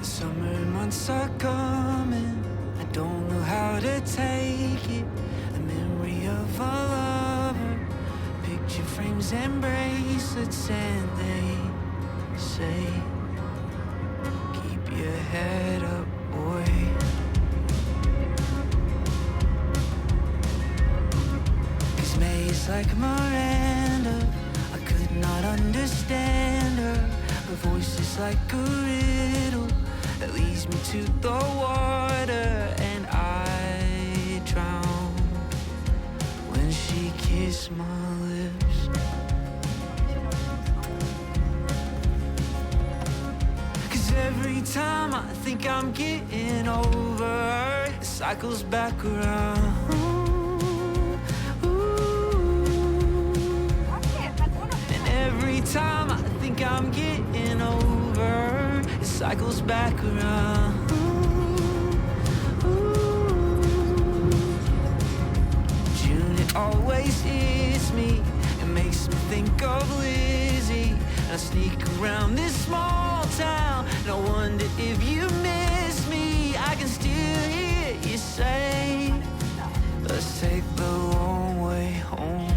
The summer months are coming, I don't know how to take it. The memory of a lover, picture frames and bracelets, and they say, keep your head up, boy. Cause May's like Miranda, I could not understand her. Her voice is like a riddle that leads me to the water, and I drown when she kissed my lips. Cause every time I think I'm getting over her, it cycles back around. And every time I think I'm getting over her, it cycles back around. June, it always hits me. It makes me think of Lizzie. And I sneak around this small town, and I wonder if you miss me. I can still hear you say, let's take the long way home.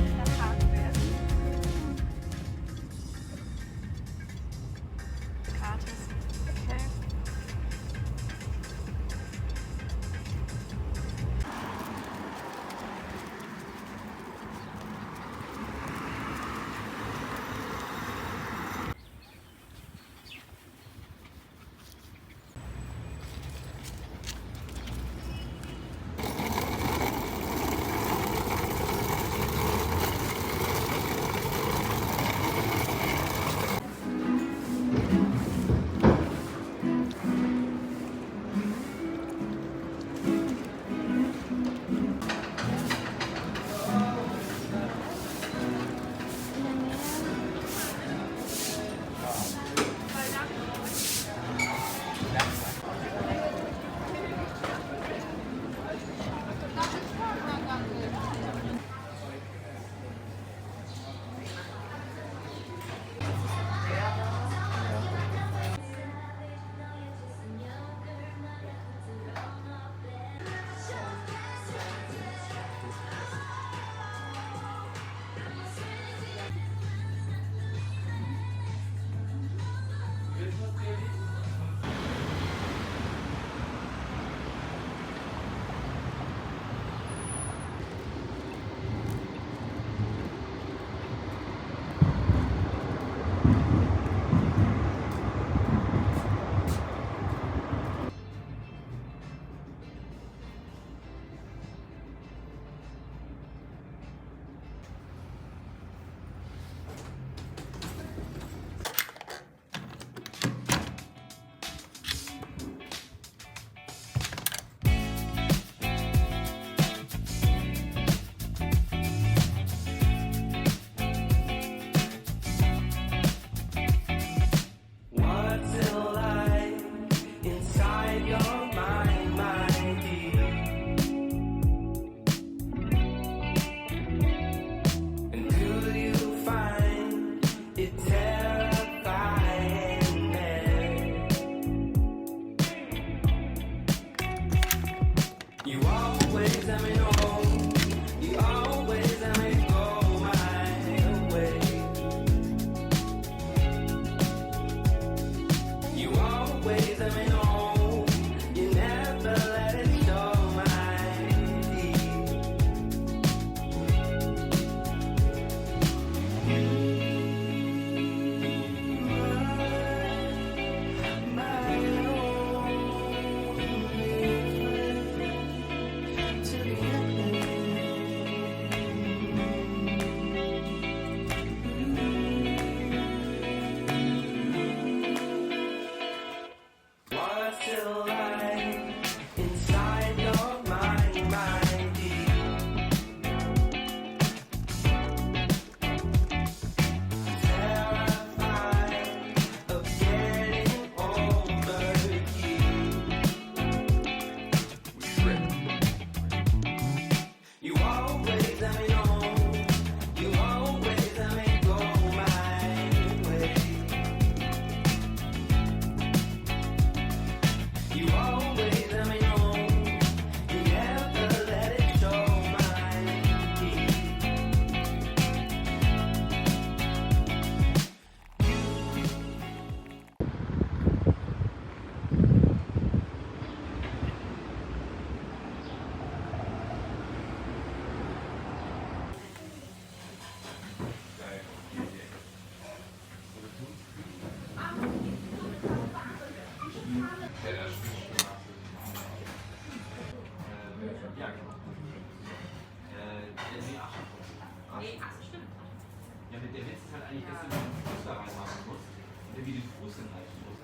Ja, genau. Nee, ach, nee, ach, stimmt. Ja, mit der Witz ist halt eigentlich, dass du den Fuß da reinmachen musst und dann wie den Fuß hinhalten musst.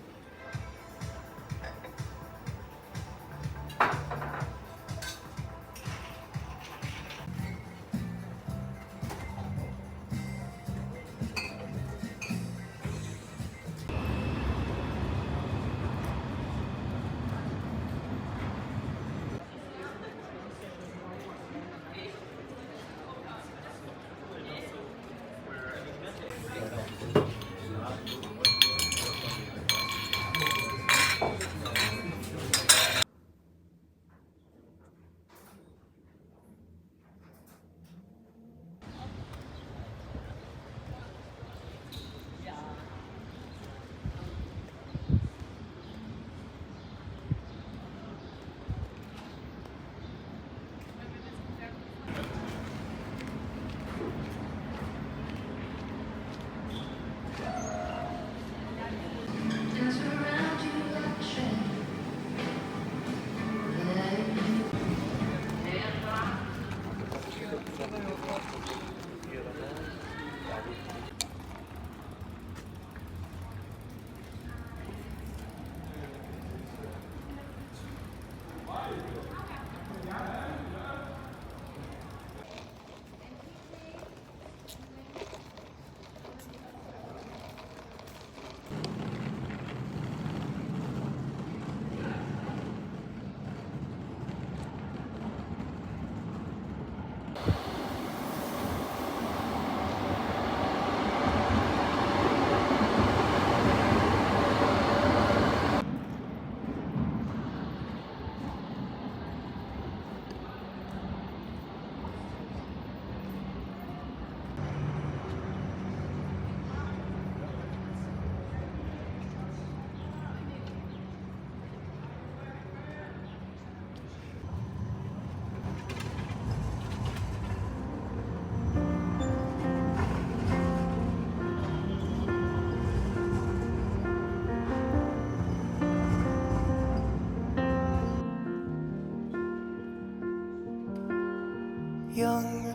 Young,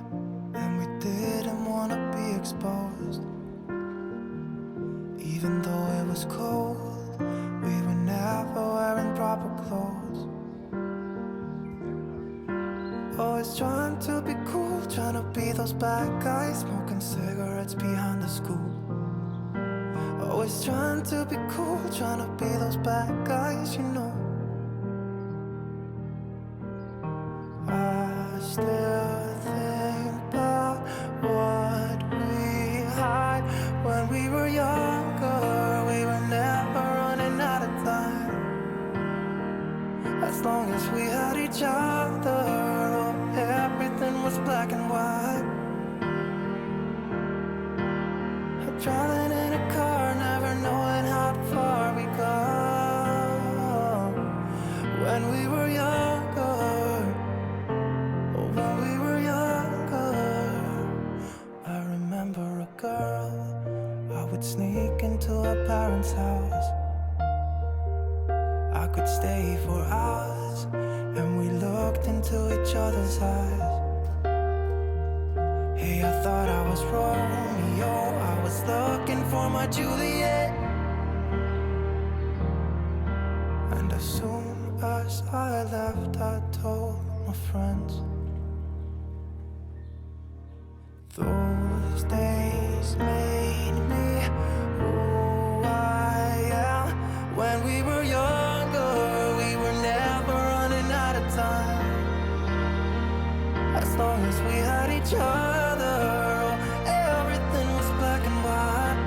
and we didn't want to be exposed. Even though it was cold, we were never wearing proper clothes. Always trying to be cool, trying to be those bad guys, smoking cigarettes behind the school. Always trying to be cool, trying to be those bad guys, you know. I still think about what we had when we were younger. We were never running out of time. As long as we had each other, oh, everything was black and white. Driving in a car, never knowing how far we go. When we were younger, when we were younger, I remember a girl. I would sneak into her parents' house. I could stay for hours, and we looked into each other's eyes. Hey, I thought I was Romeo, I was looking for my Juliet. And as soon as I left, I told my friends. Those days made me who I am. When we were younger, we were never running out of time. As long as we had each other, everything was black and white.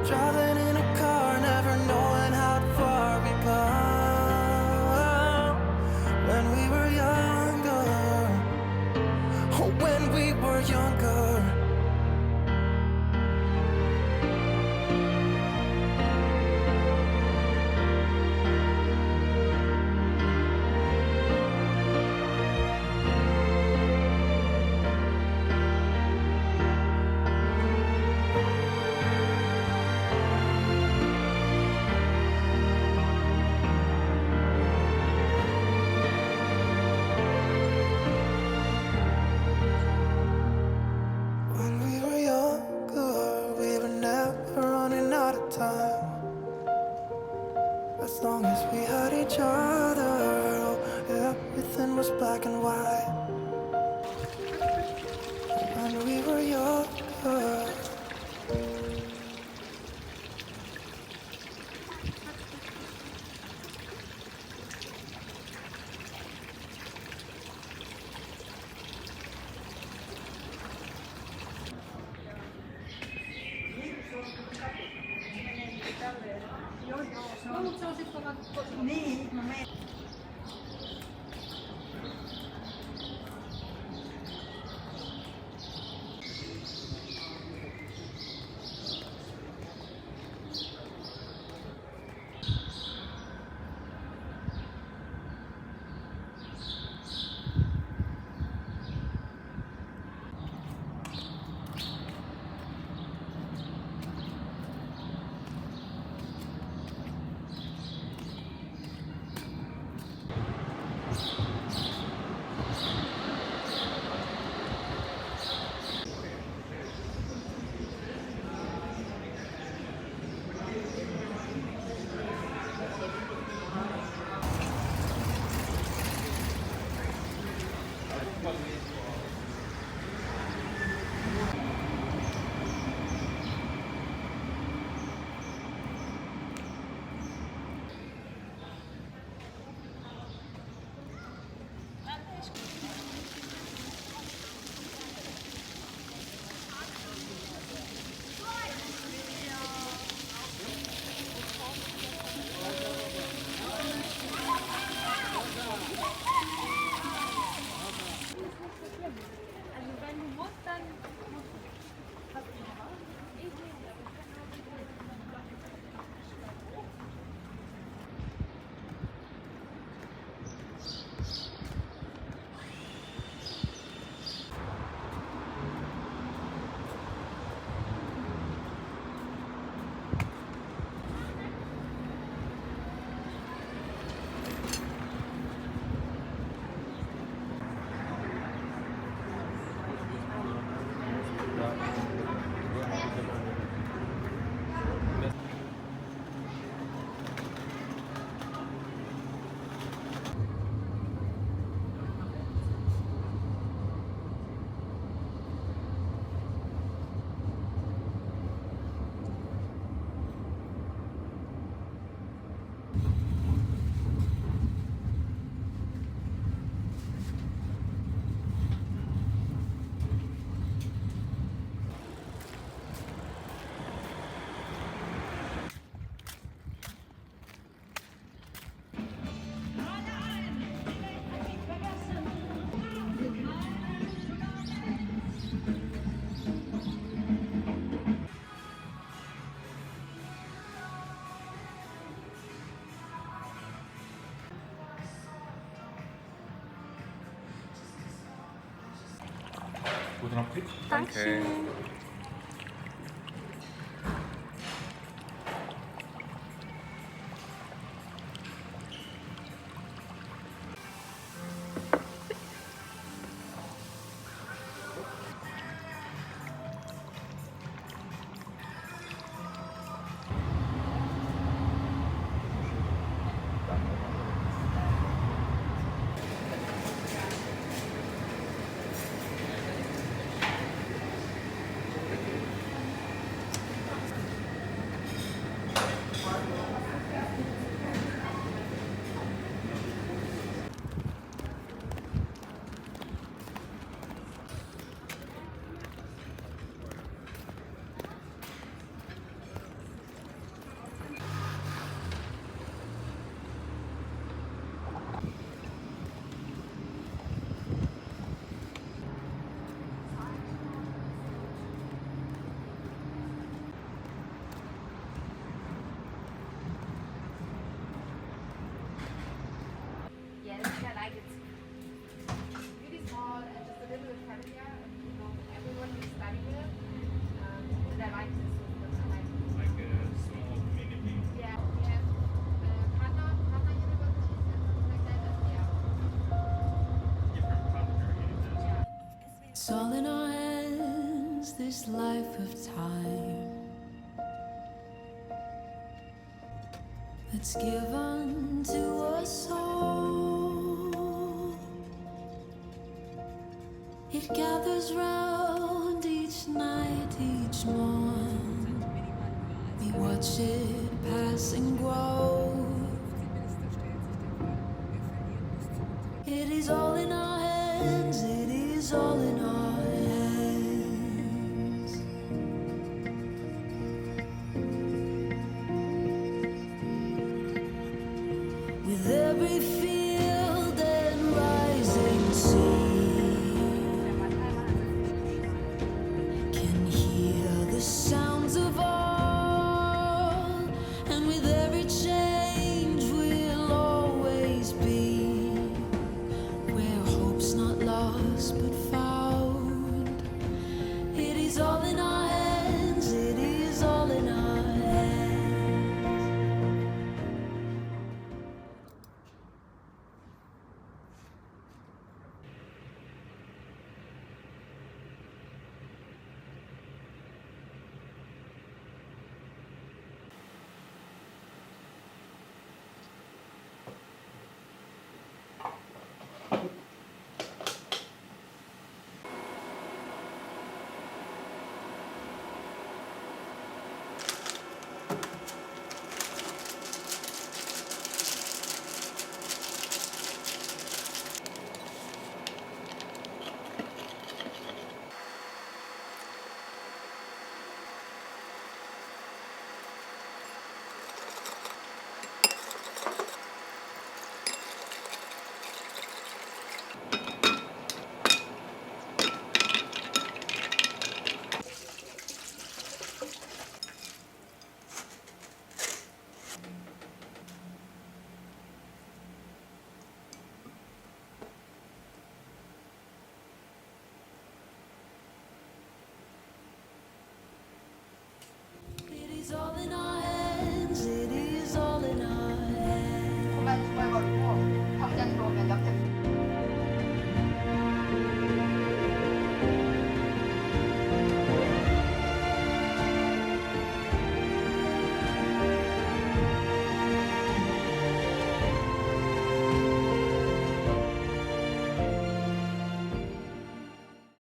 Driving in a car, never knowing how far we go. When we were younger, oh, when we were younger. time. As long as we had each other, oh, everything was black and white. When we were younger. Also wenn du musst, dann musst du. Hast du noch was? Ich nehme das. Guten Appetit. Dankeschön. Yes, I like it. Really small and just a little bit familiar. And, you know, everyone is studying with. And I like this. So I like it. Like a small community. Yeah, we have partner universities and something like that. And yeah. Different partner universities. It's all in our hands, this life of time. that's given to us all. It gathers round each night, each morn. We watch it pass and grow. It is all in our hands, it is all in our